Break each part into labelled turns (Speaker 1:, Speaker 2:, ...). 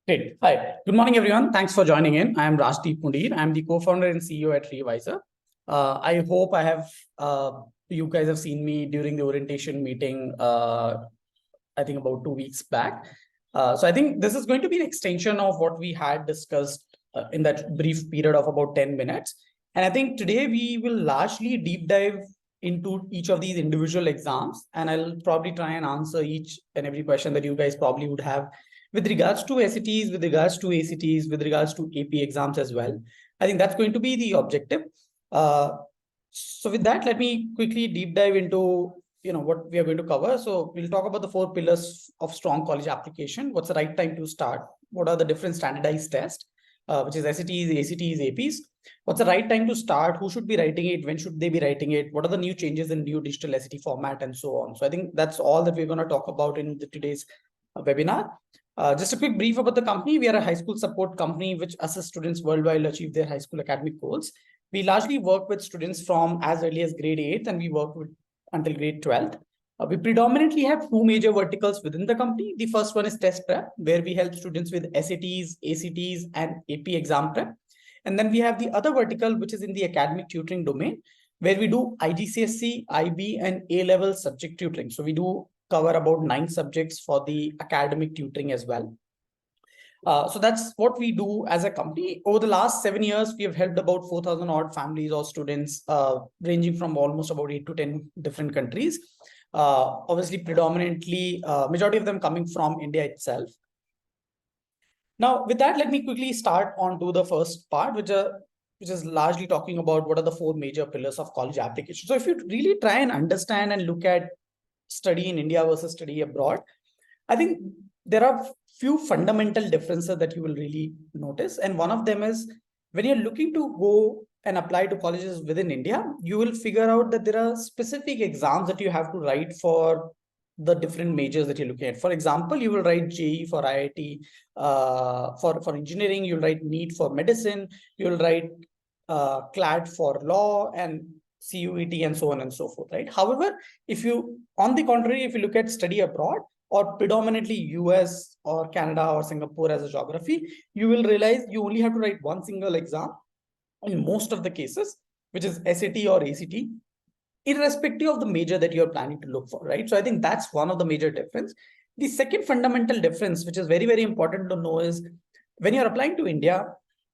Speaker 1: Great. Hi. Good morning, everyone. Thanks for joining in. I am Rajdeep Mundir. I'm the co-founder and CEO at ReWiser. I hope you guys have seen me during the orientation meeting, I think about 2 weeks back. So I think this is going to be an extension of what we had discussed in that brief period of about 10 minutes. And I think today we will largely deep dive into each of these individual exams. And I'll probably try and answer each and every question that you guys probably would have with regards to SATs, with regards to ACTs, with regards to AP exams as well. I think that's going to be the objective. So with that, let me quickly deep dive into what we are going to cover. So we'll talk about the 4 pillars of strong college application. What's the right time to start? What are the different standardized tests, which is SATs, ACTs, APs? What's the right time to start? Who should be writing it? When should they be writing it? What are the new changes in new digital SAT format and so on? So I think that's all that we're going to talk about in today's webinar. Just a quick brief about the company. We are a high school support company which assists students worldwide achieve their high school academic goals. We largely work with students from as early as grade 8th and we work with until grade 12th. We predominantly have 2 major verticals within the company. The first one is test prep, where we help students with SATs, ACTs, and AP exam prep. And then we have the other vertical, which is in the academic tutoring domain, where we do IGCSE, IB, and A-level subject tutoring. So we do cover about 9 subjects for the academic tutoring as well. So that's what we do as a company. Over the last 7 years, we have helped about 4,000 odd families or students, ranging from almost about 8 to 10 different countries. Obviously, predominantly, majority of them coming from India itself. Now, with that, let me quickly start on to the first part, which is largely talking about what are the 4 major pillars of college application. So if you really try and understand and look at study in India versus study abroad, I think there are few fundamental differences that you will really notice. And one of them is when you're looking to go and apply to colleges within India, you will figure out that there are specific exams that you have to write for the different majors that you're looking at. For example, you will write JEE for IIT, for engineering, you'll write NEET for medicine, you'll write CLAT for law, and CUET and so on and so forth, right? However, on the contrary, if you look at study abroad or predominantly US or Canada or Singapore as a geography, you will realize you only have to write one single exam in most of the cases, which is SAT or ACT, irrespective of the major that you're planning to look for, right? So I think that's one of the major difference. The second fundamental difference, which is very, very important to know, is when you're applying to India,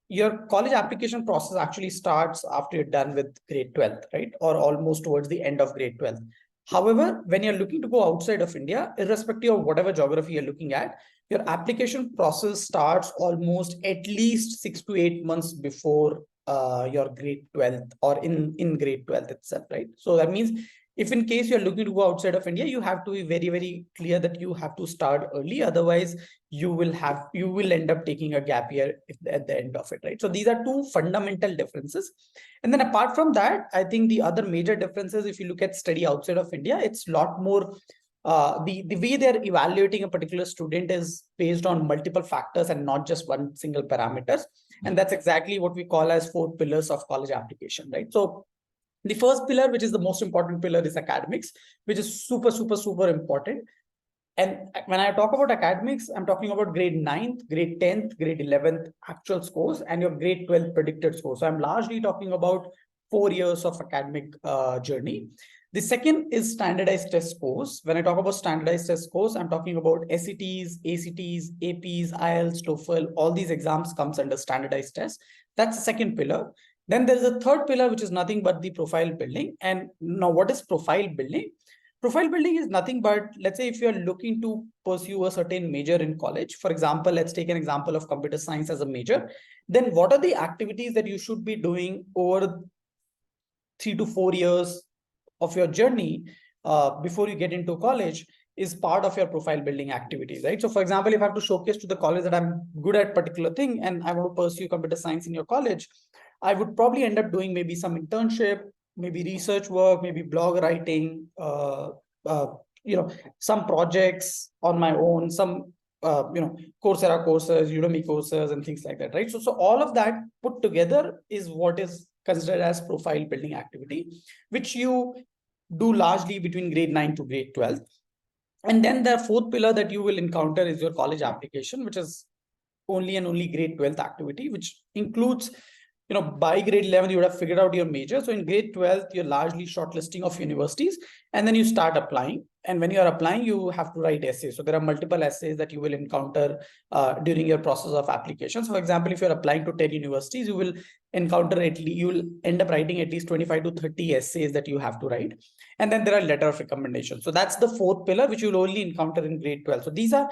Speaker 1: your college application process actually starts after you're done with grade 12th, right? Or almost towards the end of grade 12th. However, when you're looking to go outside of India, irrespective of whatever geography you're looking at, your application process starts almost at least 6 to 8 months before your grade 12th or in grade 12th itself, right? So that means if in case you're looking to go outside of India, you have to be very, very clear that you have to start early. Otherwise, you will end up taking a gap year at the end of it, right? So these are 2 fundamental differences. And then apart from that, I think the other major differences, if you look at study outside of India, it's a lot more, the way they're evaluating a particular student is based on multiple factors and not just one single parameters. And that's exactly what we call as 4 pillars of college application, right? So the first pillar, which is the most important pillar, is academics, which is super, super, super important. And when I talk about academics, I'm talking about grade 9th, grade 10th, grade 11th actual scores and your grade 12th predicted scores. So I'm largely talking about 4 years of academic journey. The second is standardized test scores. When I talk about standardized test scores, I'm talking about SATs, ACTs, APs, IELTS, TOEFL, all these exams comes under standardized tests. That's the second pillar. Then there's a third pillar, which is nothing but the profile building. And now what is profile building? Profile building is nothing but, let's say if you're looking to pursue a certain major in college, for example, let's take an example of computer science as a major, then what are the activities that you should be doing over 3 to 4 years of your journey before you get into college is part of your profile building activities, right? So for example, if I have to showcase to the college that I'm good at particular thing and I want to pursue computer science in your college, I would probably end up doing maybe some internship, maybe research work, maybe blog writing, some projects on my own, some, Coursera courses, Udemy courses, and things like that, right? So all of that put together is what is considered as profile building activity, which you do largely between grade 9 to grade 12. And then the fourth pillar that you will encounter is your college application, which is only and only grade 12th activity, which includes, by grade 11, you would have figured out your major. So in grade 12th, you're largely shortlisting of universities, and then you start applying. And when you are applying, you have to write essays. So there are multiple essays that you will encounter during your process of application. So for example, if you're applying to 10 universities, you will you will end up writing at least 25 to 30 essays that you have to write. And then there are letter of recommendation. So that's the fourth pillar, which you'll only encounter in grade 12. So these are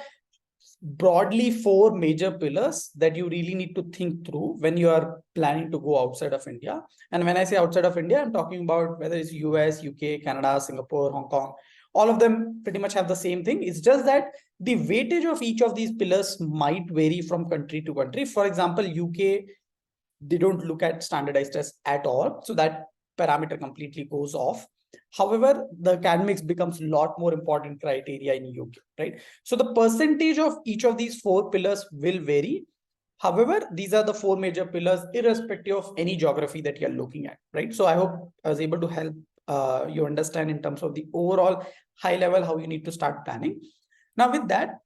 Speaker 1: broadly four major pillars that you really need to think through when you are planning to go outside of India. And when I say outside of India, I'm talking about whether it's US, UK, Canada, Singapore, Hong Kong. All of them pretty much have the same thing. It's just that the weightage of each of these pillars might vary from country to country. For example, UK, they don't look at standardized tests at all. So that parameter completely goes off. However, the academics becomes a lot more important criteria in UK, right? So the percentage of each of these four pillars will vary. However, these are the four major pillars irrespective of any geography that you're looking at, right? So I hope I was able to help you understand in terms of the overall high level how you need to start planning. Now with that,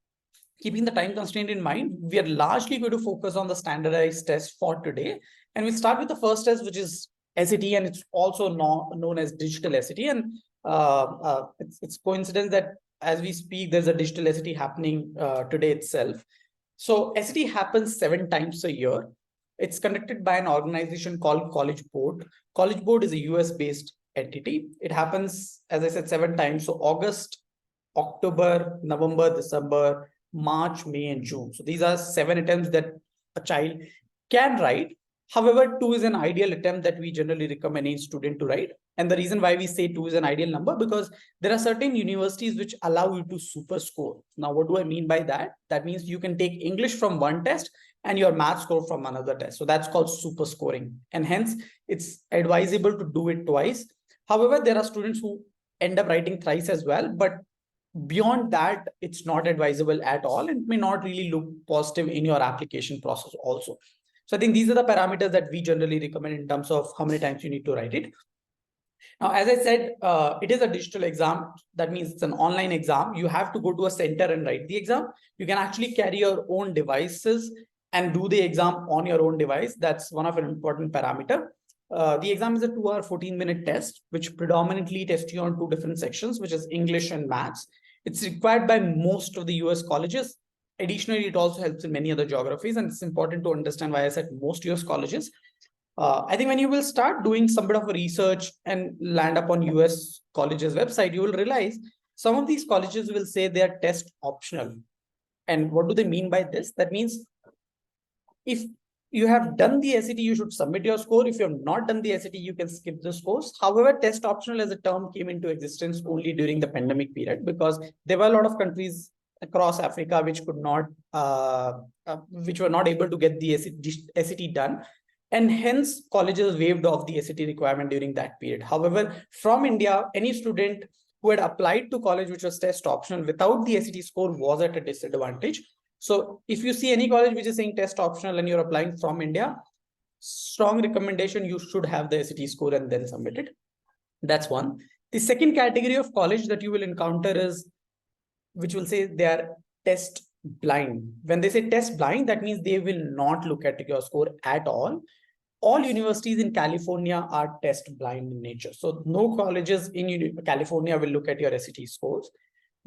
Speaker 1: keeping the time constraint in mind, we are largely going to focus on the standardized test for today. And we'll start with the first test, which is SAT, and it's also known as digital SAT. And it's coincidence that as we speak, there's a digital SAT happening today itself. So SAT happens 7 times a year. It's conducted by an organization called College Board. College Board is a US-based entity. It happens, as I said, 7 times. So August, October, November, December, March, May, and June. So these are 7 attempts that a child can write. However, 2 is an ideal attempt that we generally recommend any student to write. And the reason why we say 2 is an ideal number, because there are certain universities which allow you to super score. Now, what do I mean by that? That means you can take English from one test and your math score from another test. So that's called super scoring. And hence, it's advisable to do it twice. However, there are students who end up writing thrice as well, but beyond that, it's not advisable at all and may not really look positive in your application process also. So I think these are the parameters that we generally recommend in terms of how many times you need to write it. Now, as I said, it is a digital exam. That means it's an online exam. You have to go to a center and write the exam. You can actually carry your own devices and do the exam on your own device. That's one of an important parameter. The exam is a 2-hour, 14-minute test, which predominantly tests you on 2 different sections, which is English and maths. It's required by most of the US colleges. Additionally, it also helps in many other geographies, and it's important to understand why I said most US colleges. I think when you will start doing some bit of a research and land up on US colleges website, you will realize some of these colleges will say they are test optional. And what do they mean by this? That means if you have done the SAT, you should submit your score. If you have not done the SAT, you can skip the scores. However, test optional as a term came into existence only during the pandemic period, because there were a lot of countries across Africa which could not, which were not able to get the SAT done. And hence colleges waived off the SAT requirement during that period. However, from India, any student who had applied to college which was test optional without the SAT score was at a disadvantage. So if you see any college which is saying test optional and you're applying from India, strong recommendation, you should have the SAT score and then submit it. That's one. The second category of college that you will encounter is, which will say they are test blind. When they say test blind, that means they will not look at your score at all. All universities in California are test blind in nature. So no colleges in California will look at your SAT scores.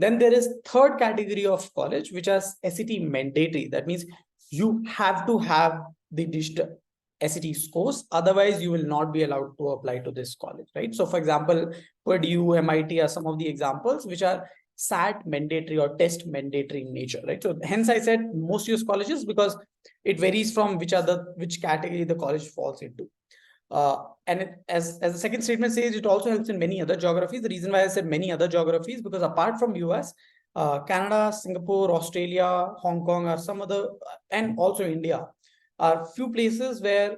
Speaker 1: Then there is third category of college, which is SAT mandatory. That means you have to have the digital SAT scores. Otherwise, you will not be allowed to apply to this college, right? So for example, Purdue, MIT are some of the examples which are SAT mandatory or test mandatory in nature, right? So hence I said most US colleges, because it varies from which category the college falls into. And as the second statement says, it also helps in many other geographies. The reason why I said many other geographies, because apart from US, Canada, Singapore, Australia, Hong Kong are some other, and also India are few places where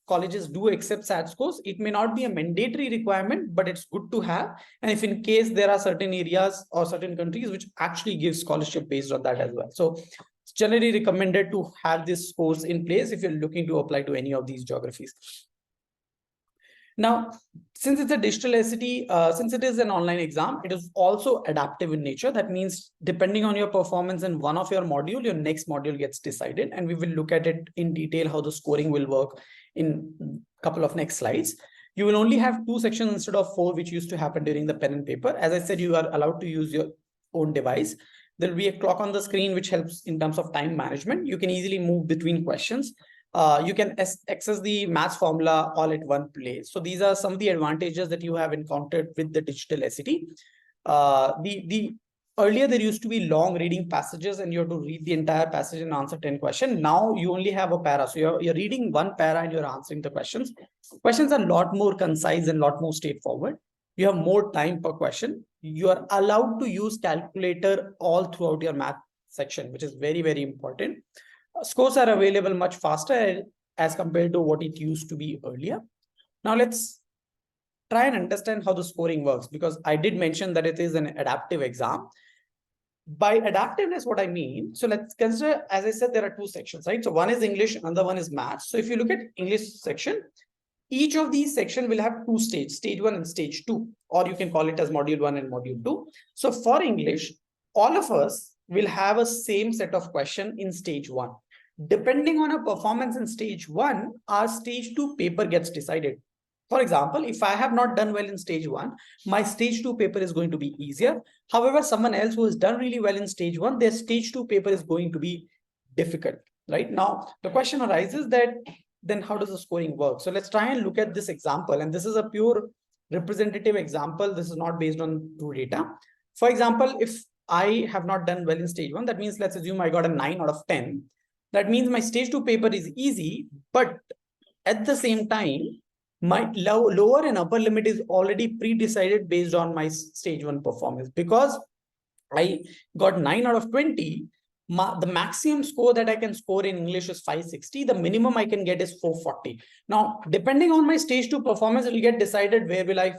Speaker 1: colleges do accept SAT scores. It may not be a mandatory requirement, but it's good to have. And if in case there are certain areas or certain countries which actually give scholarship based on that as well. So it's generally recommended to have this scores in place if you're looking to apply to any of these geographies. Now, since it's a digital SAT, since it is an online exam, it is also adaptive in nature. That means depending on your performance in one of your module, your next module gets decided. And we will look at it in detail, how the scoring will work in a couple of next slides. You will only have 2 sections instead of 4, which used to happen during the pen and paper. As I said, you are allowed to use your own device. There will be a clock on the screen, which helps in terms of time management. You can easily move between questions. You can access the maths formula all at one place. So these are some of the advantages that you have encountered with the digital SAT. Earlier there used to be long reading passages and you have to read the entire passage and answer 10 questions. Now you only have a para. So you're reading one para and you're answering the questions. Questions are a lot more concise and a lot more straightforward. You have more time per question. You are allowed to use calculator all throughout your math section, which is very, very important. Scores are available much faster as compared to what it used to be earlier. Now let's try and understand how the scoring works, because I did mention that it is an adaptive exam. By adaptiveness, what I mean, so let's consider, as I said, there are 2 sections, right? So one is English, another one is maths. So if you look at English section, each of these sections will have 2 stages, stage 1 and stage 2, or you can call it as module 1 and module 2. So for English, all of us will have a same set of questions in stage 1. Depending on our performance in stage 1, our stage 2 paper gets decided. For example, if I have not done well in stage 1, my stage 2 paper is going to be easier. However, someone else who has done really well in stage 1, their stage 2 paper is going to be difficult, right? Now, the question arises that then how does the scoring work? So let's try and look at this example. And this is a pure representative example. This is not based on true data. For example, if I have not done well in stage 1, that means let's assume I got a 9 out of 10. That means my stage 2 paper is easy, but at the same time, my lower and upper limit is already pre-decided based on my stage 1 performance. Because I got 9 out of 20, the maximum score that I can score in English is 560. The minimum I can get is 440. Now, depending on my stage 2 performance, it will get decided where will I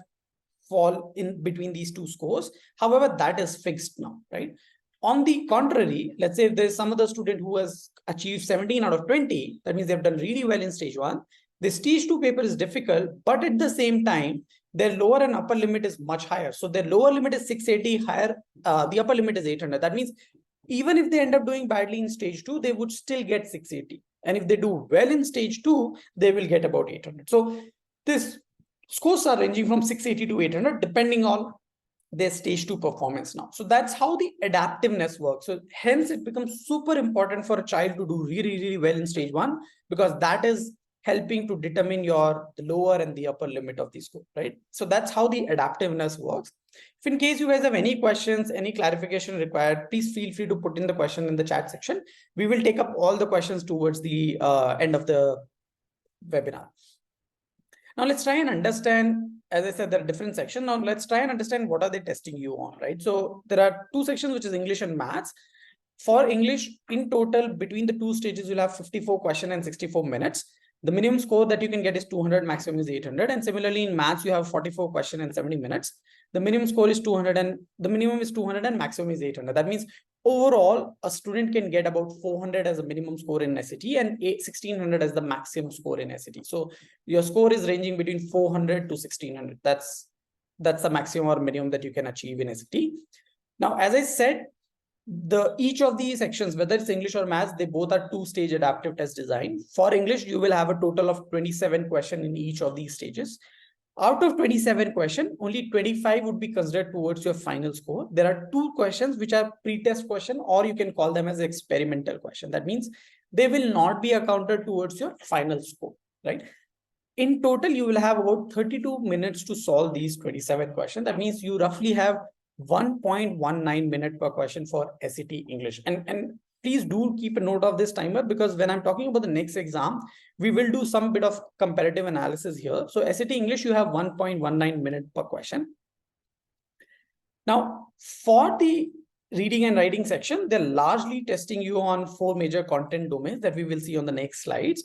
Speaker 1: fall in between these 2 scores. However, that is fixed now, right? On the contrary, let's say if there's some other student who has achieved 17 out of 20, that means they've done really well in stage 1. The stage 2 paper is difficult, but at the same time, their lower and upper limit is much higher. So their lower limit is 680, higher, the upper limit is 800. That means even if they end up doing badly in stage 2, they would still get 680. And if they do well in stage 2, they will get about 800. So this scores are ranging from 680 to 800, depending on their stage 2 performance now. So that's how the adaptiveness works. So hence it becomes super important for a child to do really, really well in stage 1, because that is helping to determine the lower and the upper limit of the score, right? So that's how the adaptiveness works. If in case you guys have any questions, any clarification required, please feel free to put in the question in the chat section. We will take up all the questions towards the end of the webinar. Now let's try and understand, as I said, there are different sections. Now let's try and understand what are they testing you on, right? So there are 2 sections, which is English and maths. For English, in total, between the 2 stages, you'll have 54 questions and 64 minutes. The minimum score that you can get is 200, maximum is 800. And similarly, in maths, you have 44 questions and 70 minutes. The minimum score is 200 and the minimum is 200 and maximum is 800. That means overall, a student can get about 400 as a minimum score in SAT and 1600 as the maximum score in SAT. So your score is ranging between 400 to 1600. That's the maximum or minimum that you can achieve in SAT. Now, as I said, each of these sections, whether it's English or maths, they both are 2-stage adaptive test design. For English, you will have a total of 27 questions in each of these stages. Out of 27 questions, only 25 would be considered towards your final score. There are 2 questions which are pre-test question, or you can call them as experimental question. That means they will not be accounted towards your final score, right? In total, you will have about 32 minutes to solve these 27 questions. That means you roughly have 1.19 minutes per question for SAT English. And please do keep a note of this timer, because when I'm talking about the next exam, we will do some bit of comparative analysis here. So SAT English, you have 1.19 minutes per question. Now, for the reading and writing section, they're largely testing you on 4 major content domains that we will see on the next slides.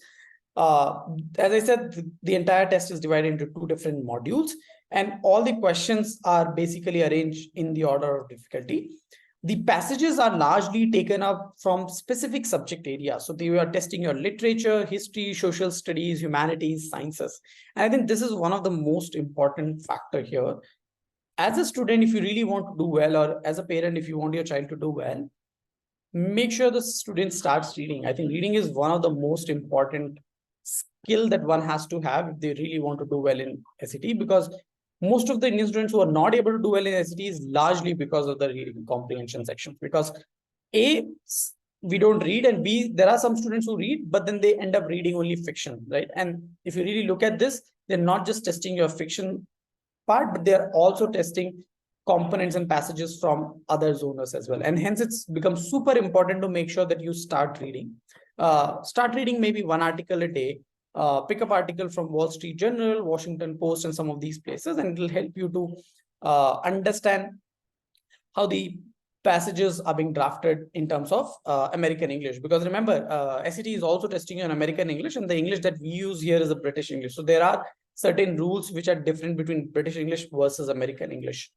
Speaker 1: As I said, the entire test is divided into 2 different modules, and all the questions are basically arranged in the order of difficulty. The passages are largely taken up from specific subject areas. So they are testing your literature, history, social studies, humanities, sciences. And I think this is one of the most important factor here. As a student, if you really want to do well, or as a parent, if you want your child to do well, make sure the student starts reading. I think reading is one of the most important skill that one has to have if they really want to do well in SAT, because most of the Indian students who are not able to do well in SAT is largely because of the reading comprehension section. Because A, we don't read, and B, there are some students who read, but then they end up reading only fiction, right? And if you really look at this, they're not just testing your fiction part, but they're also testing components and passages from other zoners as well. And hence it's become super important to make sure that you start reading. Start reading maybe one article a day. Pick up article from Wall Street Journal, Washington Post, and some of these places, and it will help you to understand how the passages are being drafted in terms of American English. Because remember, SAT is also testing you on American English, and the English that we use here is a British English. So there are certain rules which are different between British English versus American English.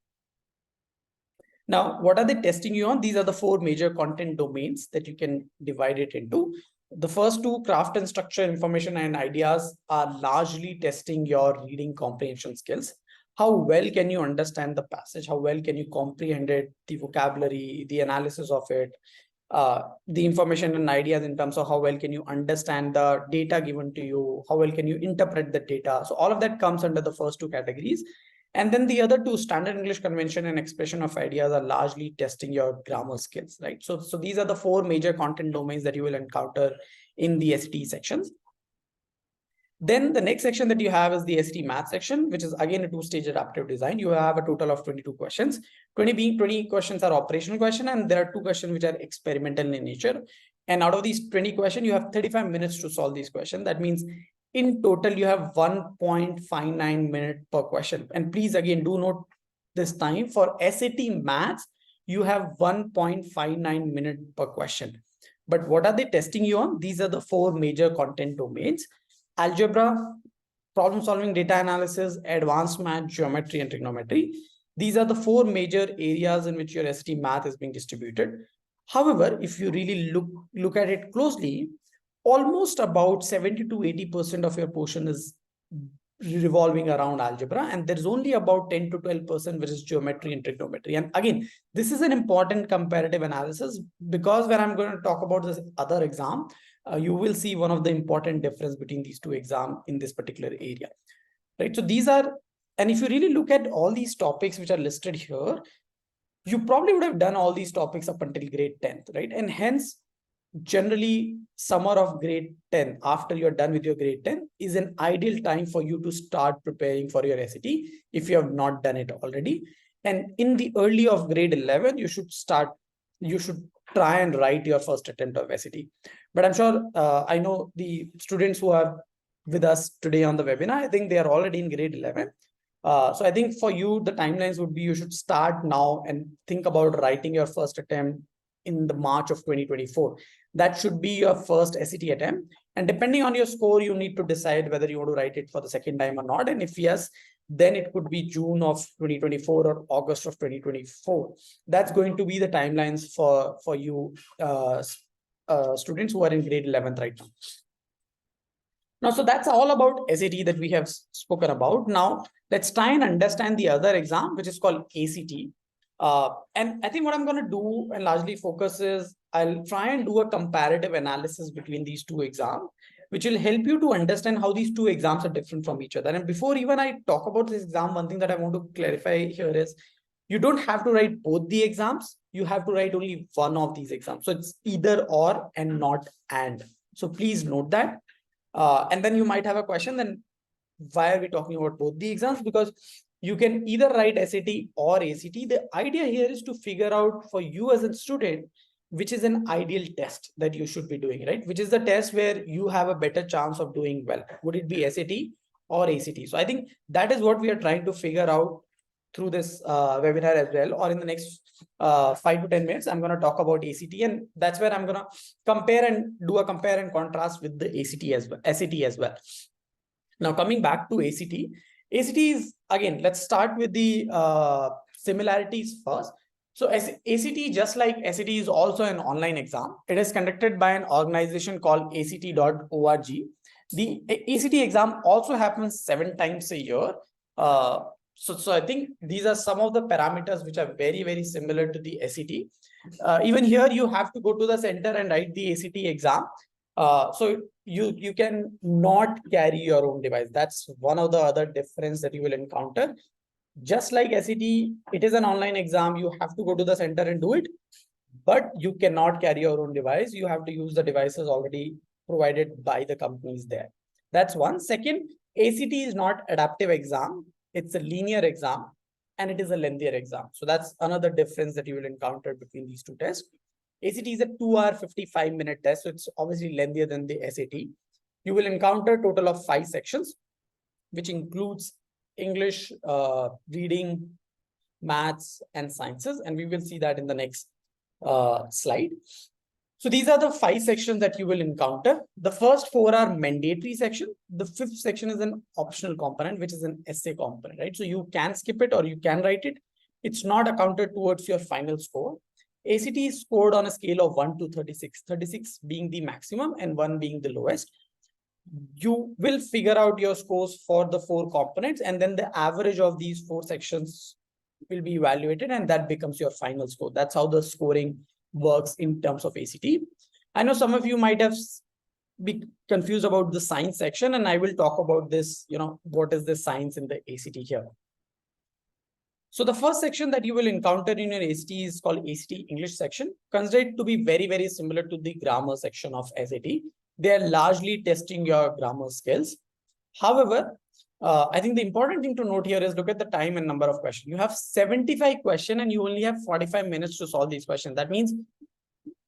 Speaker 1: Now, what are they testing you on? These are the 4 major content domains that you can divide it into. The first 2, craft and structure, information and ideas, are largely testing your reading comprehension skills. How well can you understand the passage? How well can you comprehend it, the vocabulary, the analysis of it, the information and ideas in terms of how well can you understand the data given to you, how well can you interpret the data. So all of that comes under the first 2 categories. And then the other 2, standard English convention and expression of ideas, are largely testing your grammar skills, right? So these are the 4 major content domains that you will encounter in the SAT sections. Then the next section that you have is the SAT math section, which is again a 2-stage adaptive design. You have a total of 22 questions. 20 questions are operational question, and there are 2 questions which are experimental in nature. And out of these 20 questions, you have 35 minutes to solve these questions. That means in total, you have 1.59 minutes per question. And please, again, do note this time for SAT maths, you have 1.59 minutes per question. But what are they testing you on? These are the 4 major content domains: algebra, problem solving, data analysis, advanced math, geometry, and trigonometry. These are the 4 major areas in which your SAT math is being distributed. However, if you really look at it closely, almost about 70 to 80% of your portion is revolving around algebra, and there's only about 10 to 12% which is geometry and trigonometry. And again, this is an important comparative analysis, because when I'm going to talk about this other exam, you will see one of the important difference between these 2 exams in this particular area, right? So these are, and if you really look at all these topics which are listed here, you probably would have done all these topics up until grade 10th, right? And hence, generally, summer of grade 10, after you're done with your grade 10, is an ideal time for you to start preparing for your SAT if you have not done it already. And in the early of grade 11, you should try and write your first attempt of SAT. But I'm sure, I know the students who are with us today on the webinar, I think they are already in grade 11. So I think for you, the timelines would be, you should start now and think about writing your first attempt in the March of 2024. That should be your first SAT attempt. And depending on your score, you need to decide whether you want to write it for the second time or not. And if yes, then it could be June of 2024 or August of 2024. That's going to be the timelines for you students who are in grade 11th right now. Now, so that's all about SAT that we have spoken about. Now, let's try and understand the other exam, which is called ACT. And I think what I'm going to do and largely focus is, I'll try and do a comparative analysis between these 2 exams, which will help you to understand how these 2 exams are different from each other. And before even I talk about this exam, one thing that I want to clarify here is, you don't have to write both the exams. You have to write only one of these exams. So it's either or and not and. So please note that. And then you might have a question, then why are we talking about both the exams? Because you can either write SAT or ACT. The idea here is to figure out for you as a student, which is an ideal test that you should be doing, right? Which is the test where you have a better chance of doing well. Would it be SAT or ACT? So I think that is what we are trying to figure out through this webinar as well, or in the next 5 to 10 minutes, I'm going to talk about ACT, and that's where I'm going to compare and contrast with the SAT as well. Now, coming back to ACT is, again, let's start with the similarities first. So ACT, just like SAT, is also an online exam. It is conducted by an organization called ACT.org. The ACT exam also happens 7 times a year. So I think these are some of the parameters which are very, very similar to the SAT. Even here, you have to go to the center and write the ACT exam. So you can not carry your own device. That's one of the other difference that you will encounter. Just like SAT, it is an online exam. You have to go to the center and do it, but you cannot carry your own device. You have to use the devices already provided by the companies there. That's one. Second, ACT is not adaptive exam. It's a linear exam and it is a lengthier exam. So that's another difference that you will encounter between these two tests. ACT is a 2-hour, 55-minute test. So it's obviously lengthier than the SAT. You will encounter a total of 5 sections, which includes English, reading, maths, and sciences. And we will see that in the next slide. So these are the 5 sections that you will encounter. The first 4 are mandatory section. The 5th section is an optional component, which is an essay component, right? So you can skip it or you can write it. It's not accounted towards your final score. ACT is scored on a scale of 1 to 36, 36 being the maximum and 1 being the lowest. You will figure out your scores for the 4 components, and then the average of these 4 sections will be evaluated, and that becomes your final score. That's how the scoring works in terms of ACT. I know some of you might have be confused about the science section, and I will talk about this, what is the science in the ACT here. So the first section that you will encounter in your ACT is called ACT English section, considered to be very, very similar to the grammar section of SAT. They are largely testing your grammar skills. However, I think the important thing to note here is look at the time and number of questions. You have 75 questions and you only have 45 minutes to solve these questions. That means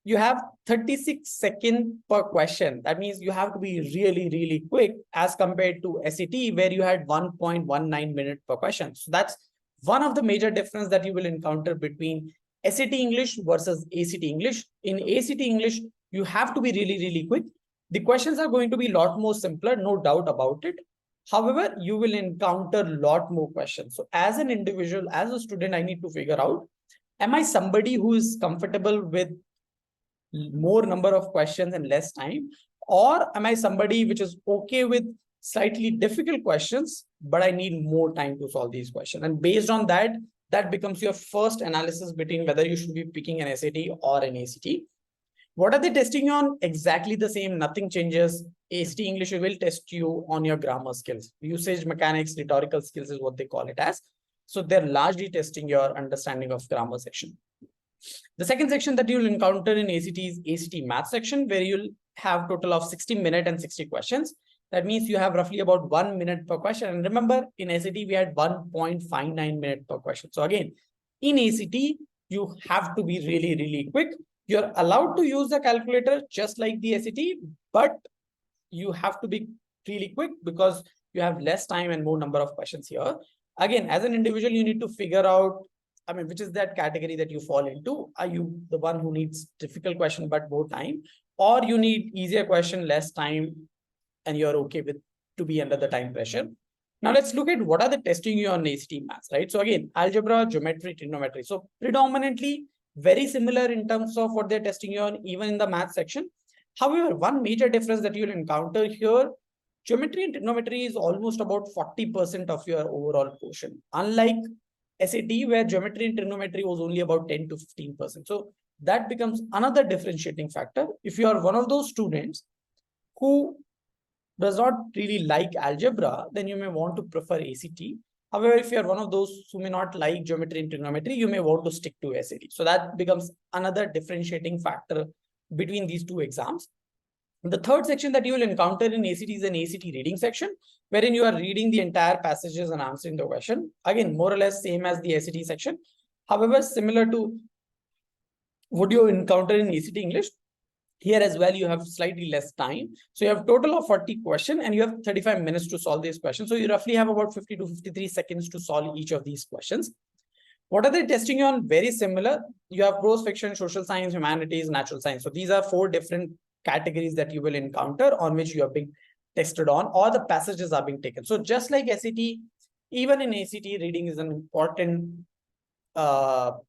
Speaker 1: you have 36 seconds per question. That means you have to be really, really quick as compared to SAT, where you had 1.19 minutes per question. So that's one of the major difference that you will encounter between SAT English versus ACT English. In ACT English, you have to be really, really quick. The questions are going to be a lot more simpler, no doubt about it. However, you will encounter a lot more questions. So as an individual, as a student, I need to figure out, am I somebody who is comfortable with more number of questions and less time? Or am I somebody which is okay with slightly difficult questions, but I need more time to solve these questions? And based on that, that becomes your first analysis between whether you should be picking an SAT or an ACT. What are they testing you on? Exactly the same, nothing changes. ACT English will test you on your grammar skills. Usage mechanics, rhetorical skills is what they call it as. So they're largely testing your understanding of grammar section. The second section that you'll encounter in ACT is ACT math section, where you'll have total of 60 minutes and 60 questions. That means you have roughly about 1 minute per question. And remember, in SAT, we had 1.59 minutes per question. So again, in ACT, you have to be really, really quick. You're allowed to use the calculator just like the SAT, but you have to be really quick because you have less time and more number of questions here. Again, as an individual, you need to figure out, which is that category that you fall into. Are you the one who needs difficult question but more time, or you need easier question, less time, and you're okay with to be under the time pressure? Now let's look at what are the testing you on ACT maths, right? So again, algebra, geometry, trigonometry. So predominantly very similar in terms of what they're testing you on, even in the math section. However, one major difference that you'll encounter here, geometry and trigonometry is almost about 40% of your overall portion. Unlike SAT, where geometry and trigonometry was only about 10 to 15%. So that becomes another differentiating factor. If you are one of those students who does not really like algebra, then you may want to prefer ACT. However, if you're one of those who may not like geometry and trigonometry, you may want to stick to SAT. So that becomes another differentiating factor between these two exams. The third section that you will encounter in ACT is an ACT reading section, wherein you are reading the entire passages and answering the question. Again, more or less same as the SAT section. However, similar to what you encounter in ACT English, here as well, you have slightly less time. So you have total of 40 questions and you have 35 minutes to solve these questions. So you roughly have about 50 to 53 seconds to solve each of these questions. What are they testing you on? Very similar. You have prose fiction, social science, humanities, natural science. So these are 4 different categories that you will encounter on which you are being tested on, or the passages are being taken. So just like SAT, even in ACT, reading is an important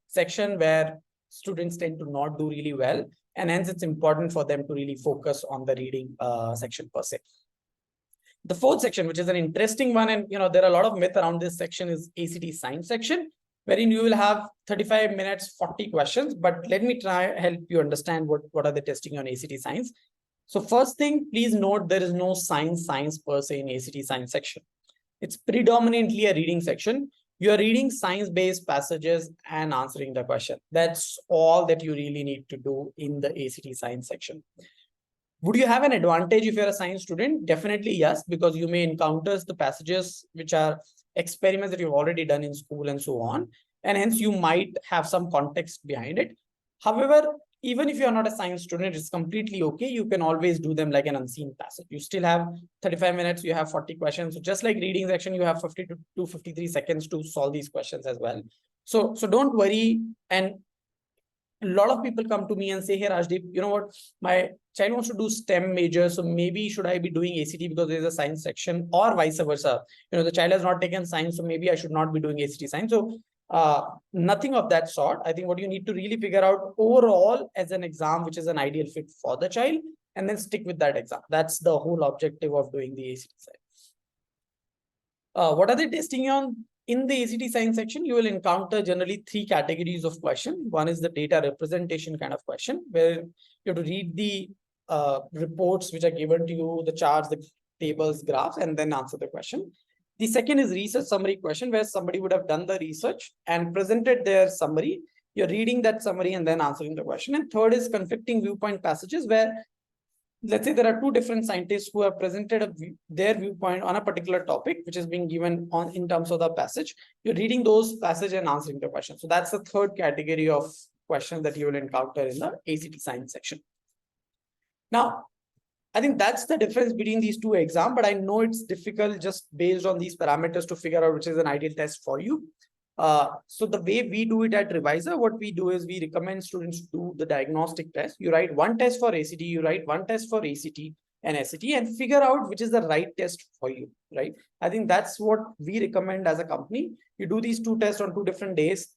Speaker 1: section where students tend to not do really well, and hence it's important for them to really focus on the reading section per se. The fourth section, which is an interesting one, and there are a lot of myth around this section, is ACT science section, wherein you will have 35 minutes, 40 questions. But let me try help you understand what are the testing on ACT science. So first thing, please note there is no science per se in ACT science section. It's predominantly a reading section. You are reading science-based passages and answering the question. That's all that you really need to do in the ACT science section. Would you have an advantage if you're a science student? Definitely yes, because you may encounter the passages which are experiments that you've already done in school and so on, and hence you might have some context behind it. However, even if you're not a science student, it's completely okay. You can always do them like an unseen passage. You still have 35 minutes, you have 40 questions. So just like reading section, you have 50 to 53 seconds to solve these questions as well. So don't worry. And a lot of people come to me and say, hey, Rajdeep, you know what? My child wants to do STEM major. So maybe should I be doing ACT because there's a science section, or vice versa? The child has not taken science, so maybe I should not be doing ACT science. So nothing of that sort. I think what you need to really figure out overall as an exam, which is an ideal fit for the child, and then stick with that exam. That's the whole objective of doing the ACT science. What are they testing on? In the ACT science section, you will encounter generally 3 categories of question. One is the data representation kind of question, where you have to read the reports which are given to you, the charts, the tables, graphs, and then answer the question. The second is research summary question, where somebody would have done the research and presented their summary. You're reading that summary and then answering the question. And third is conflicting viewpoint passages, where let's say there are 2 different scientists who have presented their viewpoint on a particular topic, which is being given on in terms of the passage. You're reading those passages and answering the question. So that's the third category of questions that you will encounter in the ACT science section. Now, I think that's the difference between these 2 exams, but I know it's difficult just based on these parameters to figure out which is an ideal test for you. So the way we do it at ReWiser, what we do is we recommend students do the diagnostic test. You write 1 test for ACT, you write 1 test for ACT and SAT, and figure out which is the right test for you, right? I think that's what we recommend as a company. You do these 2 tests on 2 different days,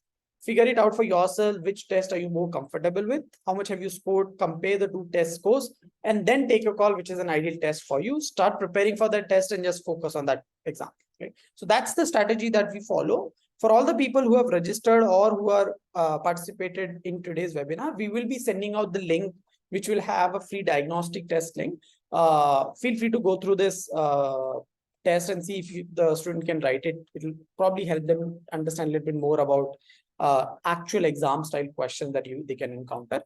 Speaker 1: figure it out for yourself, which test are you more comfortable with, how much have you scored, compare the 2 test scores, and then take a call which is an ideal test for you. Start preparing for that test and just focus on that exam, right? So that's the strategy that we follow. For all the people who have registered or who are participated in today's webinar, we will be sending out the link, which will have a free diagnostic test link. Feel free to go through this test and see if the student can write it. It will probably help them understand a little bit more about actual exam style questions that they can encounter.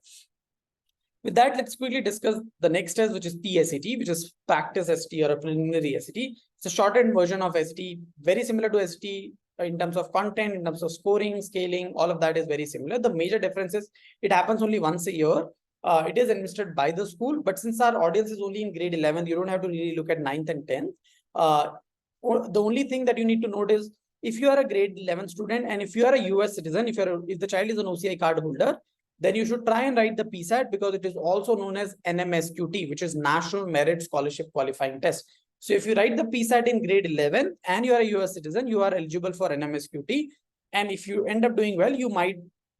Speaker 1: With that, let's quickly discuss the next test, which is PSAT, which is practice SAT or a preliminary SAT. It's a shortened version of SAT, very similar to SAT in terms of content, in terms of scoring, scaling, all of that is very similar. The major difference is it happens only once a year. It is administered by the school, but since our audience is only in grade 11, you don't have to really look at 9th and 10th. The only thing that you need to note is if you are a grade 11 student and if you are a US citizen, if the child is an OCI card holder, then you should try and write the PSAT, because it is also known as NMSQT, which is National Merit Scholarship Qualifying Test. So if you write the PSAT in grade 11 and you are a US citizen, you are eligible for NMSQT. And if you end up doing well, you might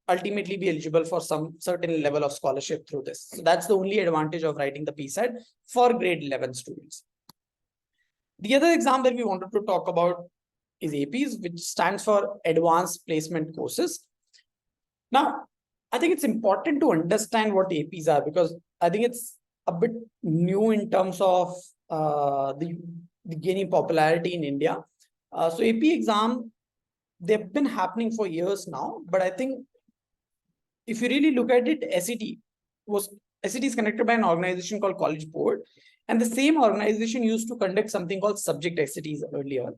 Speaker 1: ultimately be eligible for some certain level of scholarship through this. So that's the only advantage of writing the PSAT for grade 11 students. The other exam that we wanted to talk about is APs, which stands for Advanced Placement Courses. Now, I think it's important to understand what APs are, because I think it's a bit new in terms of the gaining popularity in India. So AP exam, they've been happening for years now, but I think if you really look at it, SAT is conducted by an organization called College Board, and the same organization used to conduct something called subject SATs earlier,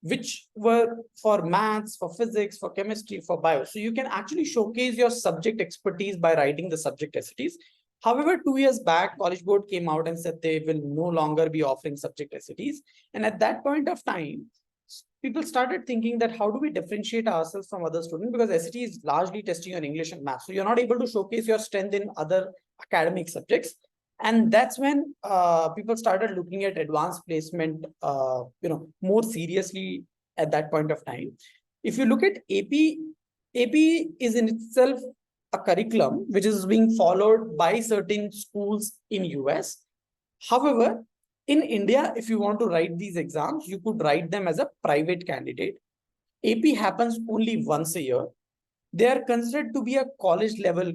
Speaker 1: which were for maths, for physics, for chemistry, for bio. So you can actually showcase your subject expertise by writing the subject SATs. However, 2 years back, College Board came out and said they will no longer be offering subject SATs. And at that point of time, people started thinking that how do we differentiate ourselves from other students, because SAT is largely testing on English and math. So you're not able to showcase your strength in other academic subjects. And that's when people started looking at advanced placement, more seriously at that point of time. If you look at AP, AP is in itself a curriculum which is being followed by certain schools in US. However, in India, if you want to write these exams, you could write them as a private candidate. AP happens only once a year. They are considered to be a college level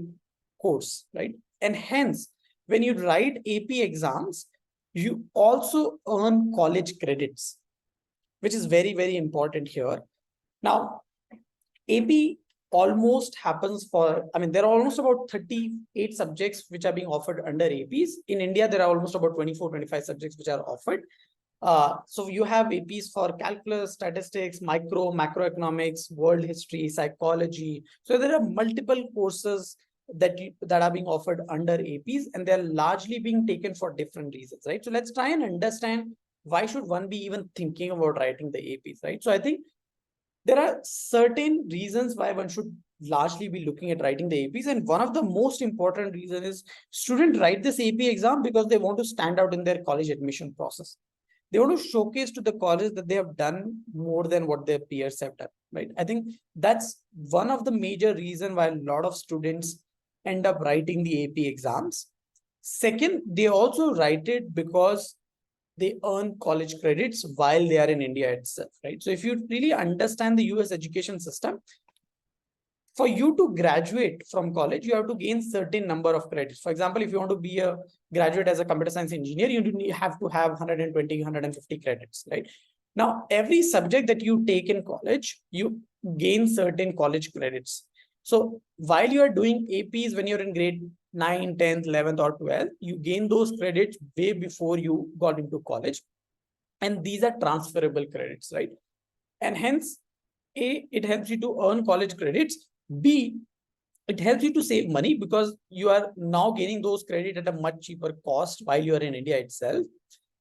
Speaker 1: course, right? And hence, when you write AP exams, you also earn college credits, which is very, very important here. Now, AP almost happens for, I mean, there are almost about 38 subjects which are being offered under APs. In India, there are almost about 24, 25 subjects which are offered. So you have APs for calculus, statistics, macroeconomics, world history, psychology. So there are multiple courses that are being offered under APs, and they're largely being taken for different reasons, right? So let's try and understand why should one be even thinking about writing the APs, right? So I think there are certain reasons why one should largely be looking at writing the APs. And one of the most important reasons is students write this AP exam because they want to stand out in their college admission process. They want to showcase to the college that they have done more than what their peers have done, right? I think that's one of the major reasons why a lot of students end up writing the AP exams. Second, they also write it because they earn college credits while they are in India itself, right? So if you really understand the US education system, for you to graduate from college, you have to gain certain number of credits. For example, if you want to be a graduate as a computer science engineer, you have to have 120, 150 credits, right? Now, every subject that you take in college, you gain certain college credits. So while you are doing APs, when you're in grade 9, 10th, 11th, or 12th, you gain those credits way before you got into college. And these are transferable credits, right? And hence, A, it helps you to earn college credits. B, it helps you to save money because you are now gaining those credits at a much cheaper cost while you are in India itself.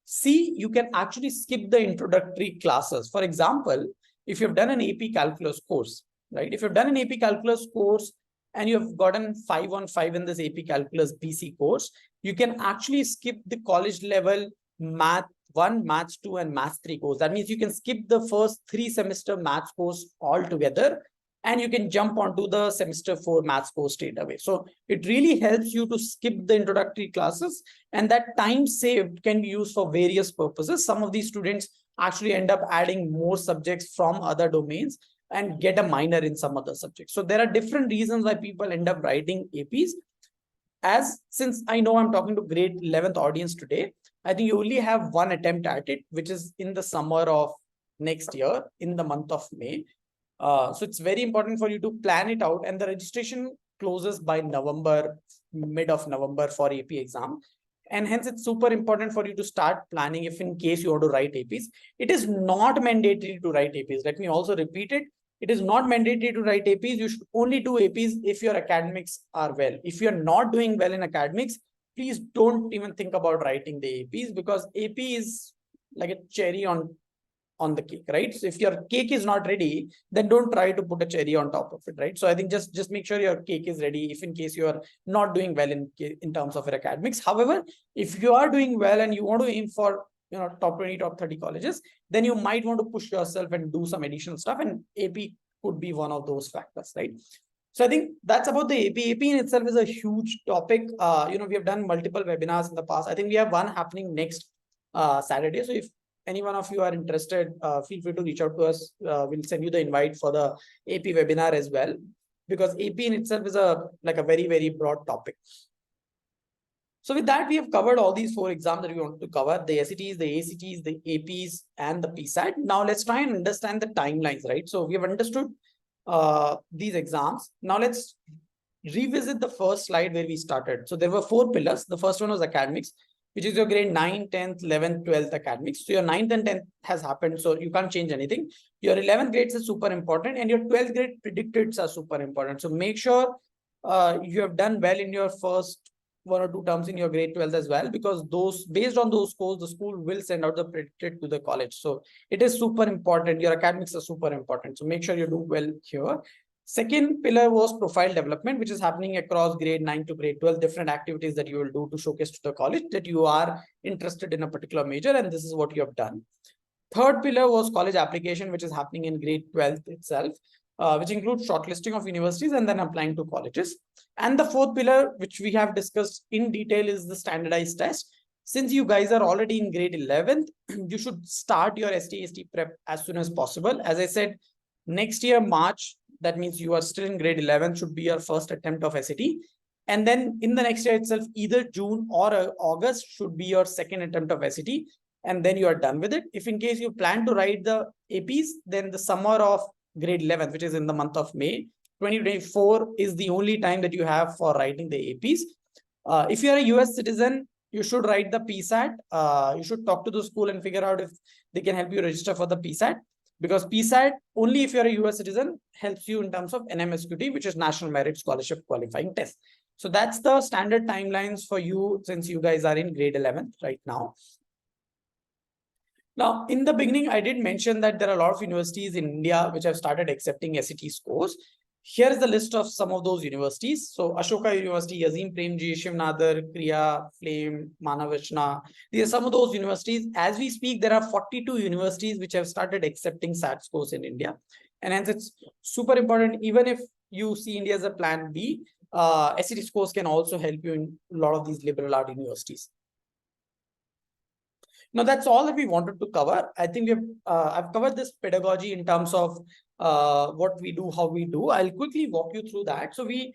Speaker 1: C, you can actually skip the introductory classes. For example, if you've done an AP calculus course, right? If you've done an AP calculus course and you have gotten 5 on 5 in this AP calculus BC course, you can actually skip the college level math 1, maths 2, and maths 3 course. That means you can skip the first 3 semester maths course altogether, and you can jump onto the semester 4 maths course straight away. So it really helps you to skip the introductory classes, and that time saved can be used for various purposes. Some of these students actually end up adding more subjects from other domains and get a minor in some other subjects. So there are different reasons why people end up writing APs. Since I know I'm talking to grade 11th audience today, I think you only have one attempt at it, which is in the summer of next year, in the month of May. So it's very important for you to plan it out, and the registration closes by November, mid of November for AP exam. And hence it's super important for you to start planning if in case you want to write APs. It is not mandatory to write APs. Let me also repeat it. It is not mandatory to write APs. You should only do APs if your academics are well. If you're not doing well in academics, please don't even think about writing the APs, because AP is like a cherry on the cake, right? So if your cake is not ready, then don't try to put a cherry on top of it, right? So I think just make sure your cake is ready if in case you are not doing well in terms of your academics. However, if you are doing well and you want to aim for top 20, top 30 colleges, then you might want to push yourself and do some additional stuff, and AP could be one of those factors, right? So I think that's about the AP. AP in itself is a huge topic. We have done multiple webinars in the past. I think we have one happening next Saturday. So if any one of you are interested, feel free to reach out to us. We'll send you the invite for the AP webinar as well, because AP in itself is a very, very broad topic. So with that, we have covered all these 4 exams that we want to cover: the SATs, the ACTs, the APs, and the PSAT. Now let's try and understand the timelines, right? So we have understood these exams. Now let's revisit the first slide where we started. So there were 4 pillars. The first one was academics, which is your grade 9, 10th, 11th, 12th academics. So your 9th and 10th has happened, so you can't change anything. Your 11th grades is super important, and your 12th grade predicteds are super important. So make sure you have done well in your first 1 or 2 terms in your grade 12 as well, because based on those scores, the school will send out the predicted to the college. So it is super important. Your academics are super important. So make sure you do well here. Second pillar was profile development, which is happening across grade 9 to grade 12, different activities that you will do to showcase to the college that you are interested in a particular major, and this is what you have done. Third pillar was college application, which is happening in grade 12 itself. which includes shortlisting of universities and then applying to colleges. And the fourth pillar, which we have discussed in detail, is the standardized test. Since you guys are already in grade 11th, you should start your ST prep as soon as possible. As I said, next year, March, that means you are still in grade 11, should be your first attempt of SAT. And then in the next year itself, either June or August should be your second attempt of SAT. And then you are done with it. If in case you plan to write the APs, then the summer of grade 11th, which is in the month of May 2024, is the only time that you have for writing the APs. If you are a US citizen, you should write the PSAT. You should talk to the school and figure out if they can help you register for the PSAT, because PSAT, only if you're a US citizen, helps you in terms of NMSQT, which is National Merit Scholarship Qualifying Test. So that's the standard timelines for you, since you guys are in grade 11th right now. Now, in the beginning, I did mention that there are a lot of universities in India which have started accepting SAT scores. Here is the list of some of those universities. So Ashoka University, Azim Premji, Shivnadar, Kriya, Flame, Manavishna. These are some of those universities. As we speak, there are 42 universities which have started accepting SAT scores in India. And hence it's super important, even if you see India as a plan B, SAT scores can also help you in a lot of these liberal art universities. Now, that's all that we wanted to cover. I think I've covered this pedagogy in terms of what we do, how we do. I'll quickly walk you through that. So we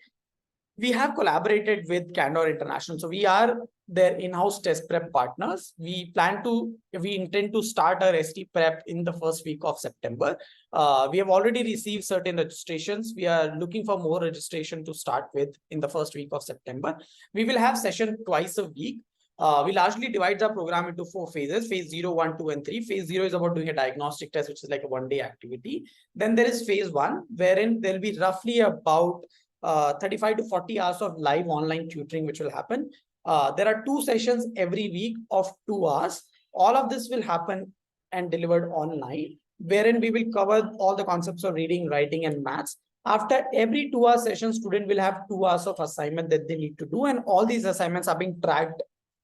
Speaker 1: have collaborated with Candor International. So we are their in-house test prep partners. We intend to start our ST prep in the first week of September. We have already received certain registrations. We are looking for more registration to start with in the first week of September. We will have session twice a week. We largely divide the program into 4 phases: phase 0, 1, 2, and 3. Phase 0 is about doing a diagnostic test, which is like a one-day activity. Then there is phase 1, wherein there'll be roughly about 35 to 40 hours of live online tutoring, which will happen. There are 2 sessions every week of 2 hours. All of this will happen and delivered online, wherein we will cover all the concepts of reading, writing, and maths. After every 2-hour session, student will have 2 hours of assignment that they need to do, and all these assignments are being tracked.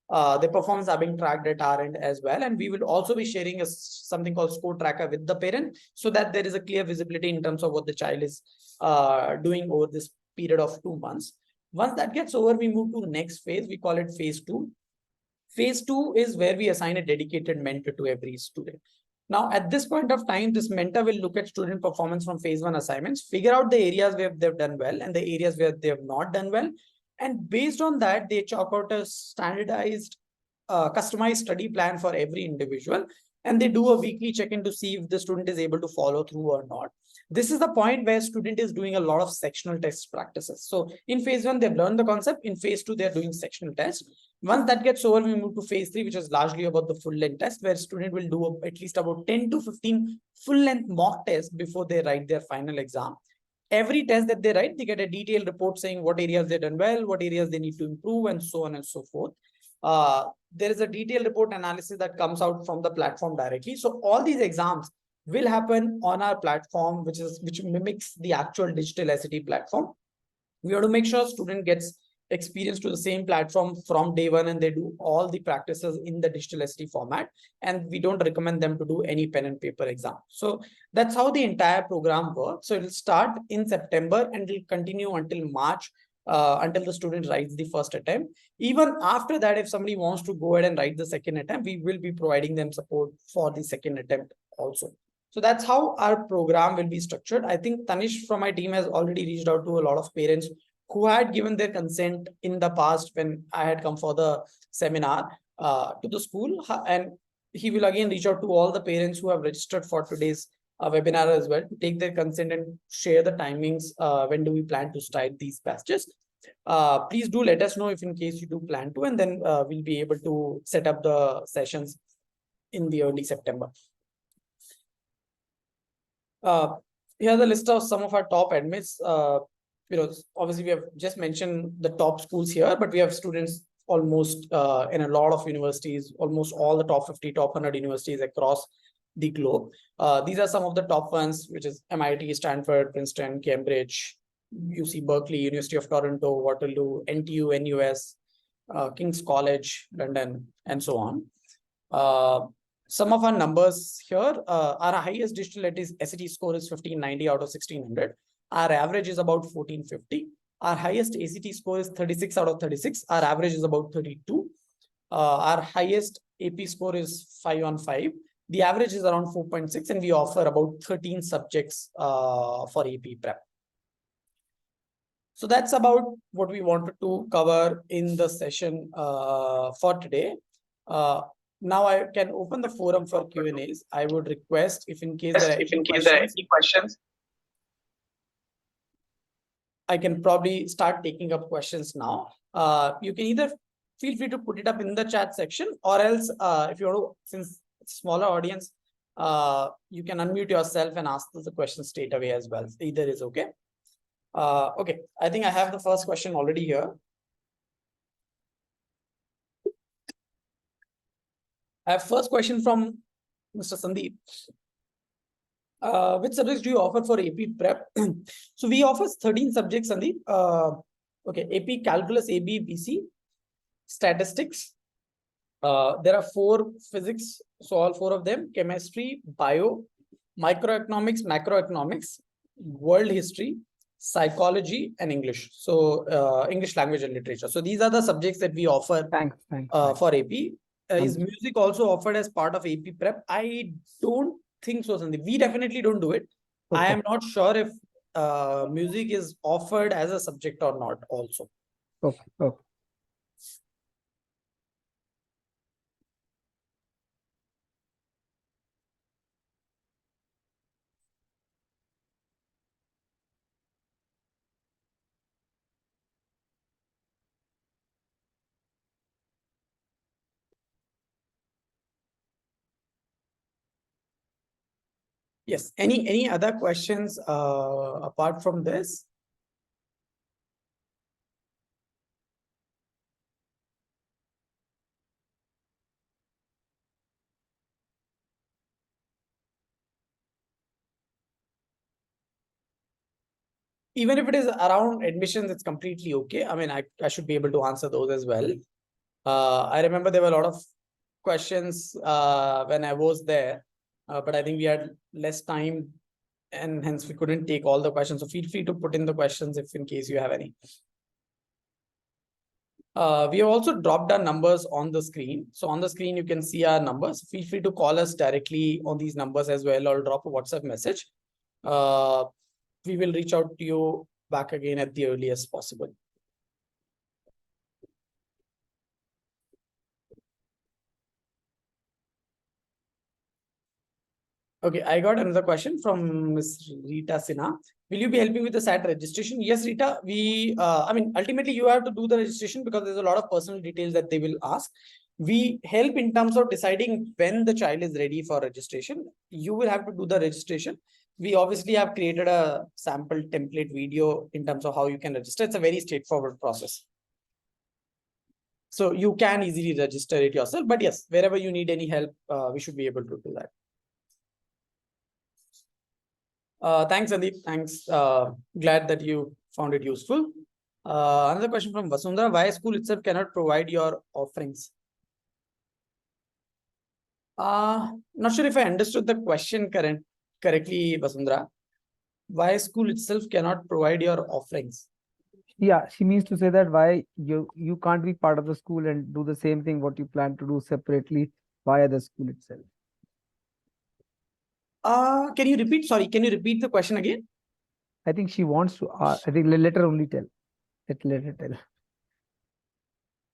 Speaker 1: The performance are being tracked at our end as well. And we will also be sharing something called score tracker with the parent, so that there is a clear visibility in terms of what the child is doing over this period of 2 months. Once that gets over, we move to the next phase. We call it phase 2. Phase 2 is where we assign a dedicated mentor to every student. Now, at this point of time, this mentor will look at student performance from phase 1 assignments, figure out the areas where they've done well and the areas where they have not done well. And based on that, they chalk out a standardized, customized study plan for every individual. And they do a weekly check-in to see if the student is able to follow through or not. This is the point where student is doing a lot of sectional test practices. So in phase 1, they've learned the concept. In phase 2, they're doing sectional tests. Once that gets over, we move to phase 3, which is largely about the full-length test, where student will do at least about 10 to 15 full-length mock tests before they write their final exam. Every test that they write, they get a detailed report saying what areas they've done well, what areas they need to improve, and so on and so forth. There is a detailed report analysis that comes out from the platform directly. So all these exams will happen on our platform, which mimics the actual digital SAT platform. We want to make sure student gets experience to the same platform from day one, and they do all the practices in the digital ST format. And we don't recommend them to do any pen and paper exam. So that's how the entire program works. So it'll start in September and it'll continue until March, until the student writes the first attempt. Even after that, if somebody wants to go ahead and write the second attempt, we will be providing them support for the second attempt also. So that's how our program will be structured. I think Tanish from my team has already reached out to a lot of parents who had given their consent in the past when I had come for the seminar to the school. And he will again reach out to all the parents who have registered for today's webinar as well, to take their consent and share the timings. When do we plan to start these batches? Please do let us know if in case you do plan to, and then we'll be able to set up the sessions in the early September. Here's a list of some of our top admits. Obviously we have just mentioned the top schools here, but we have students almost in a lot of universities, almost all the top 50, top 100 universities across the globe. These are some of the top ones, which is MIT, Stanford, Princeton, Cambridge, UC Berkeley, University of Toronto, Waterloo, NTU, NUS, King's College, London, and so on. some of our numbers here. Our highest digital SAT score is 1590 out of 1600. Our average is about 1450. Our highest ACT score is 36 out of 36. Our average is about 32. Our highest AP score is 5 on 5. The average is around 4.6, and we offer about 13 subjects for AP prep. So that's about what we wanted to cover in the session for today. Now I can open the forum for Q&As. I would request, if in case there are any questions, I can probably start taking up questions now. You can either feel free to put it up in the chat section, or else if you want to, since it's a smaller audience, you can unmute yourself and ask the question straight away as well. Either is okay. Okay, I think I have the first question already here. I have first question from Mr. Sandeep. Which subjects do you offer for AP prep? So we offer 13 subjects, Sandeep. Okay, AP Calculus, AB, BC, Statistics. There are 4 physics, so all 4 of them: chemistry, bio, microeconomics, macroeconomics, world history, psychology, and English. So English language and literature. So these are the subjects that we offer for AP. Is music also offered as part of AP prep? I don't think so, Sandeep. We definitely don't do it. Okay. I am not sure if music is offered as a subject or not also.
Speaker 2: Okay. Okay.
Speaker 1: Yes. Any other questions apart from this? Even if it is around admissions, it's completely okay. I mean, I should be able to answer those as well. I remember there were a lot of questions when I was there, but I think we had less time, and hence we couldn't take all the questions. So feel free to put in the questions if in case you have any. We have also dropped our numbers on the screen. So on the screen, you can see our numbers. Feel free to call us directly on these numbers as well, or drop a WhatsApp message. We will reach out to you back again at the earliest possible. Okay, I got another question from Ms. Rita Sinha. Will you be helping with the SAT registration? Yes, Rita. I mean, ultimately you have to do the registration because there's a lot of personal details that they will ask. We help in terms of deciding when the child is ready for registration. You will have to do the registration. We obviously have created a sample template video in terms of how you can register. It's a very straightforward process. So you can easily register it yourself. But yes, wherever you need any help, we should be able to do that. Thanks, Sandeep. Thanks. Glad that you found it useful. Another question from Vasundhara. Why school itself cannot provide your offerings? Not sure if I understood the question correctly, Vasundhara. Why school itself cannot provide your offerings?
Speaker 2: Yeah, she means to say that why you can't be part of the school and do the same thing what you plan to do separately via the school itself.
Speaker 1: Can you repeat? Sorry, can you repeat the question again?
Speaker 2: I think she wants to. I think let her only tell. Let her tell.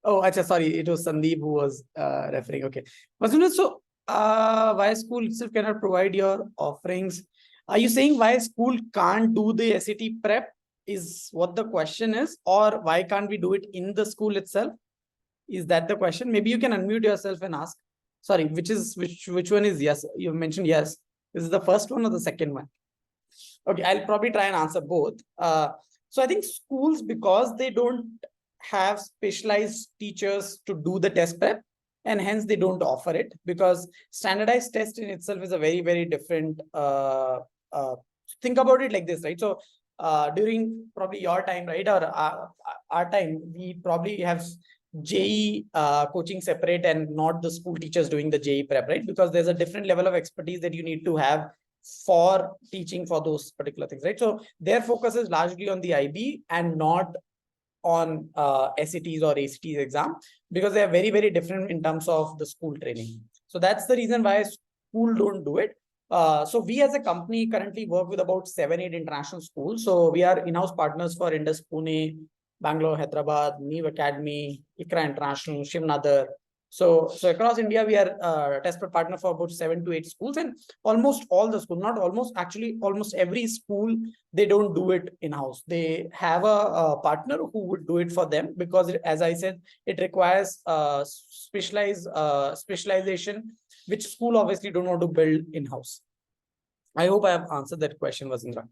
Speaker 1: Oh, achha, sorry, it was Sandeep who was referring. Okay, Vasundhara, so why school itself cannot provide your offerings? Are you saying why school can't do the SAT prep? Is what the question is, or why can't we do it in the school itself? Is that the question? Maybe you can unmute yourself and ask. Sorry, which one is yes? You mentioned yes. This is the first one or the second one? Okay, I'll probably try and answer both. So I think schools, because they don't have specialized teachers to do the test prep, and hence they don't offer it, because standardized test in itself is a very, very different. Think about it like this, right? So during probably your time, right, or our time, we probably have JEE coaching separate and not the school teachers doing the JEE prep, right? Because there's a different level of expertise that you need to have for teaching for those particular things, right? So their focus is largely on the IB and not on SATs or ACTs exam, because they are very, very different in terms of the school training. So that's the reason why school don't do it. So we as a company currently work with about 7-8 international schools. So we are in-house partners for Indus Pune, Bangalore, Hyderabad, Neve Academy, ICRA International, Shivnadar. So across India, we are a test prep partner for about 7 to 8 schools, and almost all the schools, not almost, actually almost every school, they don't do it in-house. They have a partner who would do it for them, because as I said, it requires specialization, which school obviously don't want to build in-house. I hope I have answered that question, Vasindra.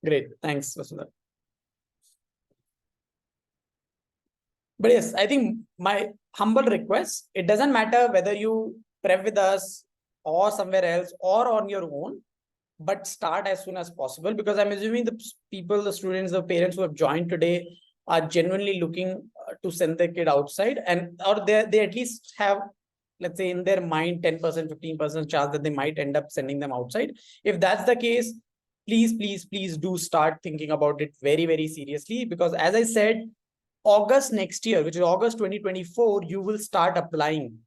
Speaker 1: Great, thanks, Vasindra. But yes, I think my humble request, it doesn't matter whether you prep with us or somewhere else or on your own, but start as soon as possible, because I'm assuming the people, the students, the parents who have joined today are genuinely looking to send their kid outside, and or they at least have, let's say, in their mind 10%, 15% chance that they might end up sending them outside. If that's the case, please do start thinking about it very, very seriously, because as I said, August next year, which is August 2024, you will start applying,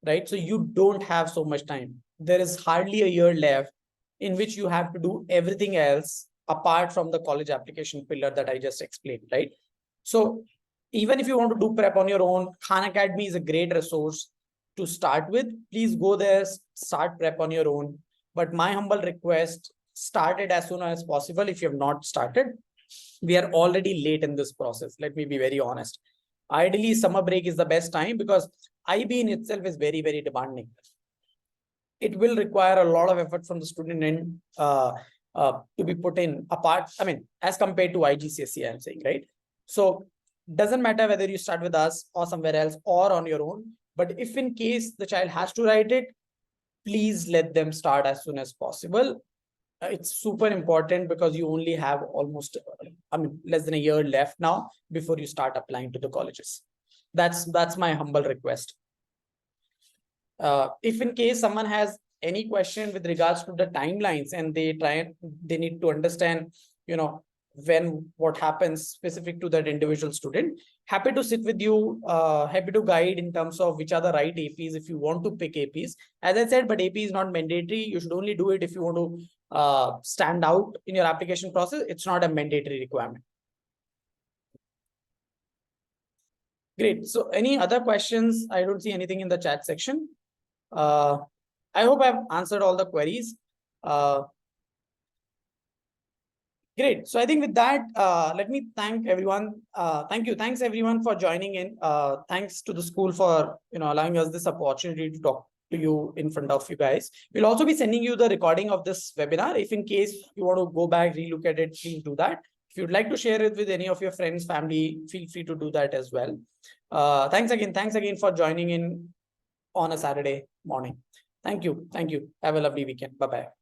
Speaker 1: right? So you don't have so much time. There is hardly a year left in which you have to do everything else apart from the college application pillar that I just explained, right? So even if you want to do prep on your own, Khan Academy is a great resource to start with. Please go there, start prep on your own. But my humble request, start it as soon as possible. If you have not started, we are already late in this process. Let me be very honest. Ideally, summer break is the best time, because IB in itself is very, very demanding. It will require a lot of effort from the student end to be put in apart. I mean, as compared to IGCSE, I'm saying, right? So doesn't matter whether you start with us or somewhere else or on your own. But if in case the child has to write it, please let them start as soon as possible. It's super important, because you only have almost, less than a year left now before you start applying to the colleges. That's my humble request. If in case someone has any question with regards to the timelines, and they need to understand, when what happens specific to that individual student, happy to sit with you, happy to guide in terms of which are the right APs if you want to pick APs. As I said, but AP is not mandatory. You should only do it if you want to stand out in your application process. It's not a mandatory requirement. Great. So any other questions? I don't see anything in the chat section. I hope I've answered all the queries. Great. So I think with that, let me thank everyone. Thanks everyone for joining in. Thanks to the school for allowing us this opportunity to talk to you in front of you guys. We'll also be sending you the recording of this webinar. If in case you want to go back, relook at it, please do that. If you'd like to share it with any of your friends, family, feel free to do that as well. Thanks again for joining in on a Saturday morning. Thank you. Have a lovely weekend. Bye-bye.